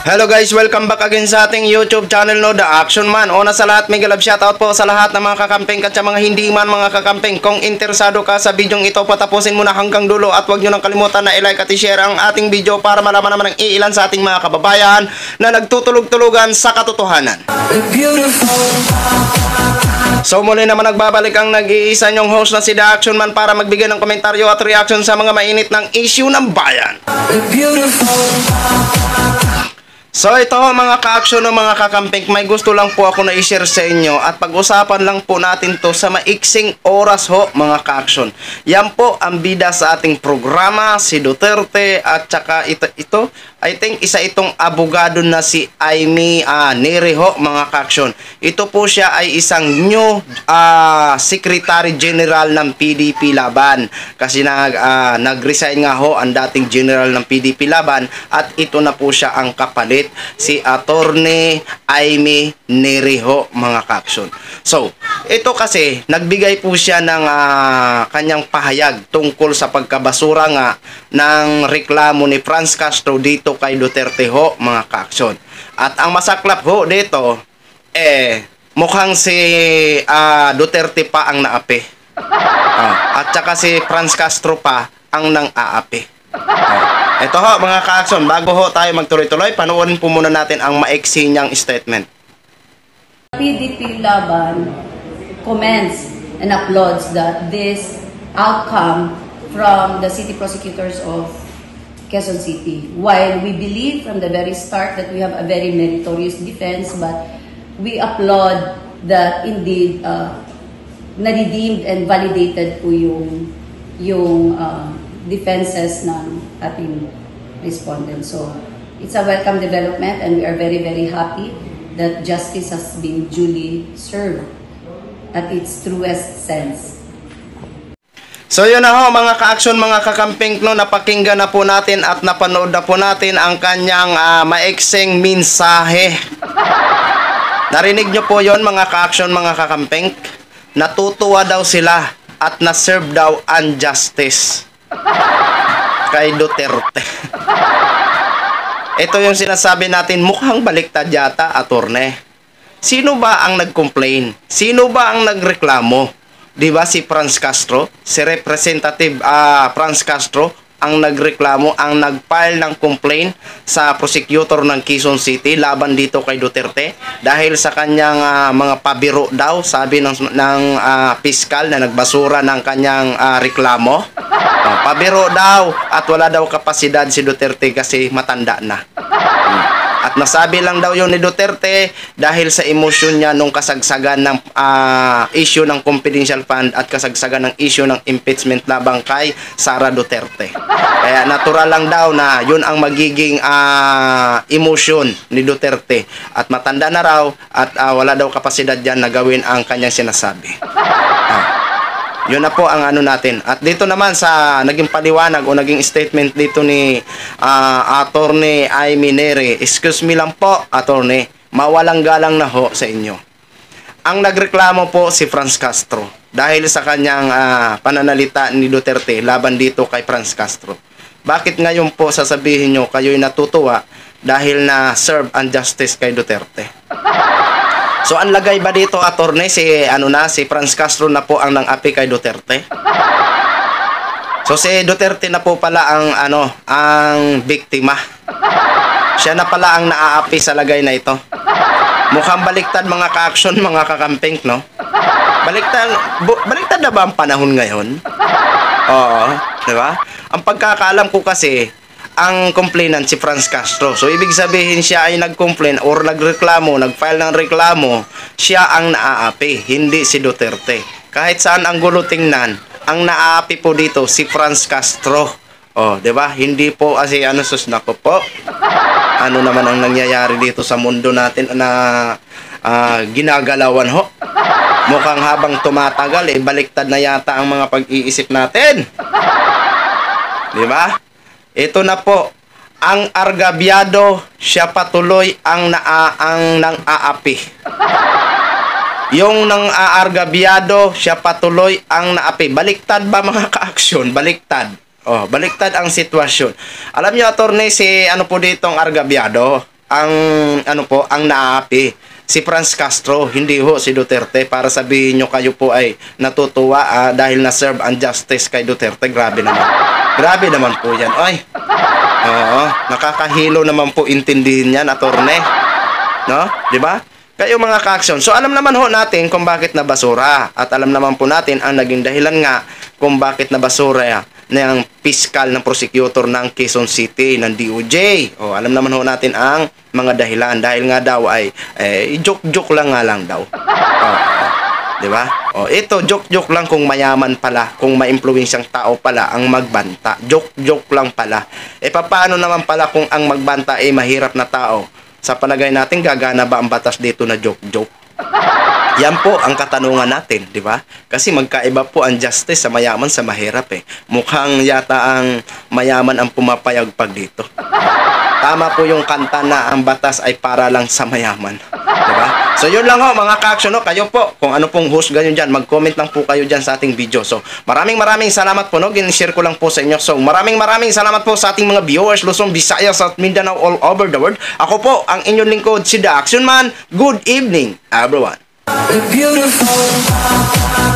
Hello guys, welcome back again sa ating YouTube channel no, The Action Man. Una sa lahat, mega love shoutout po sa lahat ng mga kakamping at sa mga hindi man mga kakamping. Kung interesado ka sa bidyong ito, patapusin mo na hanggang dulo at huwag nyo nang kalimutan na i-like at i-share ang ating video para malaman naman ng iilan sa ating mga kababayan na nagtutulog-tulugan sa katotohanan. So muli naman nagbabalik ang nag-iisa nyong host na si The Action Man para magbigay ng komentaryo at reaction sa mga mainit ng issue ng bayan. So ito mga ka-action o mga kakamping, may gusto lang po ako na i-share sa inyo at pag-usapan lang po natin to sa maiksing oras ho mga ka-action. Yan po ang bida sa ating programa, si Duterte at saka ito I think isa itong abogado na si Amy Neri ho mga ka-action. Ito po siya ay isang new Secretary General ng PDP Laban kasi nag-resign nga ho ang dating General ng PDP Laban at ito na po siya ang kapalit, si Attorney Amy Neri ho mga ka-action. So ito kasi nagbigay po siya ng kanyang pahayag tungkol sa pagkabasura nga ng reklamo ni Franz Castro dito kay Duterte ho mga ka-action. At ang masaklap ho dito mukhang si Duterte pa ang naapi at saka si Franz Castro pa ang nang-aapi. Ito ho mga ka-action, bago ho tayo magtuloy-tuloy, panoorin po muna natin ang maiksi niyang statement. PDP Laban commends and applauds that this outcome from the city prosecutors of Quezon City. While we believe from the very start that we have a very meritorious defense, but we applaud that indeed na-redeemed and validated po yung defenses ng ating respondents. So it's a welcome development and we are very, very happy that justice has been duly served at its truest sense. So yun na ho mga ka-action, mga kakamping no, napakinggan na po natin at napanood na po natin ang kanyang maiksing mensahe. Narinig nyo po yon mga ka-action, mga kakamping? Natutuwa daw sila at na-serve daw ang justice kay Duterte. Ito yung sinasabi natin, mukhang baliktad yata, attorney. Sino ba ang nag-complain? Sino ba ang nagreklamo? Diba si Franz Castro, si Representative Franz Castro ang nagreklamo, ang nag-file ng complaint sa prosecutor ng Quezon City laban dito kay Duterte dahil sa kanyang mga pabiro daw, sabi ng piskal na nagbasura ng kanyang reklamo. Pabiro daw at wala daw kapasidad si Duterte kasi matanda na. At nasabi lang daw yun ni Duterte dahil sa emosyon niya nung kasagsagan ng issue ng confidential fund at kasagsagan ng issue ng impeachment labang kay Sara Duterte. Kaya natural lang daw na yun ang magiging emosyon ni Duterte. At matanda na raw at wala daw kapasidad dyan na gawin ang kanyang sinasabi. Yun na po ang ano natin. At dito naman sa naging paliwanag o naging statement dito ni Attorney Amy Neri. Excuse me lang po, Attorney. Mawalang galang na ho sa inyo. Ang nagreklamo po si Franz Castro dahil sa kanyang pananalita ni Duterte laban dito kay Franz Castro. Bakit ngayon po sasabihin nyo kayo'y natutuwa dahil na serve and justice kay Duterte? So ang lagay ba dito, attorney, si Franz Castro na po ang nang-api kay Duterte? So si Duterte na po pala ang biktima. Siya na pala ang naaapi sa lagay na ito. Mukhang baliktad mga ka-action, mga kakamping, no? Baliktad na ba ang panahon ngayon? Oo, di ba? Ang pagkakaalam ko kasi, ang complainant si Franz Castro. So ibig sabihin siya ay nag-complain or nagreklamo, nag-file ng reklamo, siya ang naaapi, hindi si Duterte. Kahit saan ang gulo tingnan, ang naaapi po dito si Franz Castro. Oh, 'di ba? Hindi po kasi sus nako po. Ano naman ang nangyayari dito sa mundo natin na ginagalawan ho. Mukhang habang tumatagal baliktad na yata ang mga pag-iisip natin. 'Di ba? Ito na po, ang argabyado, siya patuloy ang nang-aapi. Yung nang-aargabyado, siya patuloy ang naapi. Baliktad ba mga ka-action? Baliktad. Baliktad ang sitwasyon. Alam niyo, attorney, si po ditong argabyado? ang ano po, ang naapi si Franz Castro, hindi ho si Duterte, para sabihin nyo kayo po ay natutuwa dahil na-serve ang justice kay Duterte. Grabe naman. Grabe naman po yan. Ay, oo, nakakahilo naman po intindihin yan, attorney. No? Di ba? Kayo mga ka-action. So alam naman ho natin kung bakit nabasura. At alam naman po natin ang naging dahilan nga kung bakit nabasura ng fiscal ng prosecutor ng Quezon City, ng DOJ. O, alam naman ho natin ang mga dahilan. Dahil nga daw ay joke-joke lang nga lang daw. Di ba? O, ito, joke-joke lang kung mayaman pala, kung maimpluwensyang tao pala ang magbanta. Joke-joke lang pala. Paano naman pala kung ang magbanta ay mahirap na tao? Sa palagay natin, gagana ba ang batas dito na joke-joke? Yan po ang katanungan natin, di ba? Kasi magkaiba po ang justice sa mayaman sa mahirap eh. Mukhang yata ang mayaman ang pumapayag pag dito. Tama po yung kanta na ang batas ay para lang sa mayaman. Di ba? So yun lang ho mga ka-action, no? Kayo po, kung ano pong husga nyo dyan, mag-comment lang po kayo dyan sa ating video. So maraming salamat po, no? Gin-share ko lang po sa inyo. So maraming salamat po sa ating mga viewers, Luzon, Visayas at Mindanao, all over the world. Ako po, ang inyong lingkod, si The Action Man. Good evening, everyone. Beautiful.